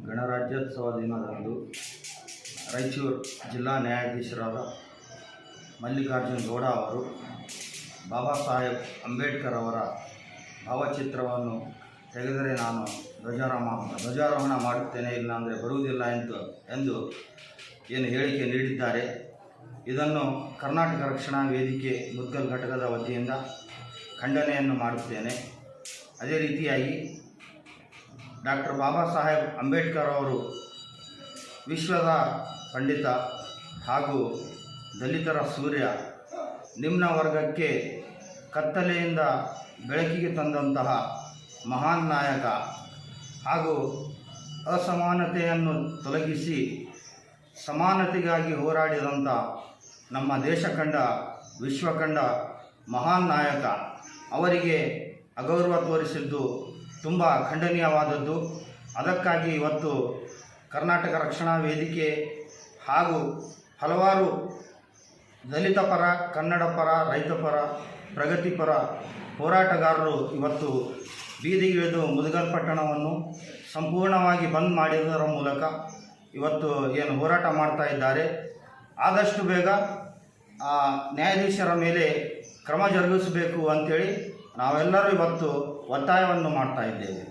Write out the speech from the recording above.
ಗಣರಾಜ್ಯೋತ್ಸವ ದಿನದಂದು ರಾಯಚೂರು ಜಿಲ್ಲಾ ನ್ಯಾಯಾಧೀಶರಾದ ಮಲ್ಲಿಕಾರ್ಜುನ್ ಗೌಡ ಅವರು ಬಾಬಾ ಸಾಹೇಬ್ ಅಂಬೇಡ್ಕರ್ ಅವರ ಭಾವಚಿತ್ರವನ್ನು ತೆಗೆದರೆ ನಾನು ಧ್ವಜಾರೋಹಣ ಮಾಡುತ್ತೇನೆ, ಇಲ್ಲಾಂದರೆ ಬರುವುದಿಲ್ಲ ಎಂದು ಏನು ಹೇಳಿಕೆ ನೀಡಿದ್ದಾರೆ. ಇದನ್ನು ಕರ್ನಾಟಕ ರಕ್ಷಣಾ ವೇದಿಕೆ ಮುದ್ಗಲ್ ಘಟಕದ ವತಿಯಿಂದ ಖಂಡನೆಯನ್ನು ಮಾಡುತ್ತೇನೆ. ಅದೇ ರೀತಿಯಾಗಿ ಡಾಕ್ಟರ್ ಬಾಬಾ ಸಾಹೇಬ್ ಅಂಬೇಡ್ಕರ್ ಅವರು ವಿಶ್ವದ ಪಂಡಿತ ಹಾಗೂ ದಲಿತರ ಸೂರ್ಯ, ನಿಮ್ನ ವರ್ಗಕ್ಕೆ ಕತ್ತಲೆಯಿಂದ ಬೆಳಕಿಗೆ ತಂದಂತಹ ಮಹಾನ್ ನಾಯಕ ಹಾಗೂ ಅಸಮಾನತೆಯನ್ನು ತೊಲಗಿಸಿ ಸಮಾನತೆಗಾಗಿ ಹೋರಾಡಿದಂಥ ನಮ್ಮ ದೇಶ ಕಂಡ ವಿಶ್ವ ಕಂಡ ಮಹಾನ್ ನಾಯಕ ಅವರಿಗೆ ಅಗೌರವ ತೋರಿಸಿದ್ದು ತುಂಬ ಖಂಡನೀಯವಾದದ್ದು. ಅದಕ್ಕಾಗಿ ಇವತ್ತು ಕರ್ನಾಟಕ ರಕ್ಷಣಾ ವೇದಿಕೆ ಹಾಗೂ ಹಲವಾರು ದಲಿತ ಪರ, ಕನ್ನಡ ಪರ, ರೈತ ಪರ, ಪ್ರಗತಿಪರ ಹೋರಾಟಗಾರರು ಇವತ್ತು ಬೀದಿಗಿಳಿದು ಮುದಗಲ್ ಪಟ್ಟಣವನ್ನು ಸಂಪೂರ್ಣವಾಗಿ ಬಂದ್ ಮಾಡಿರುವುದರ ಮೂಲಕ ಇವತ್ತು ಏನು ಹೋರಾಟ ಮಾಡ್ತಾ ಇದ್ದಾರೆ. ಆದಷ್ಟು ಬೇಗ ನ್ಯಾಯಾಧೀಶರ ಮೇಲೆ ಕ್ರಮ ಜರುಗಿಸಬೇಕು ಅಂಥೇಳಿ ನಾವೆಲ್ಲರೂ ಇವತ್ತು ಒತ್ತಾಯವನ್ನು ಮಾಡ್ತಾ ಇದ್ದೇವೆ.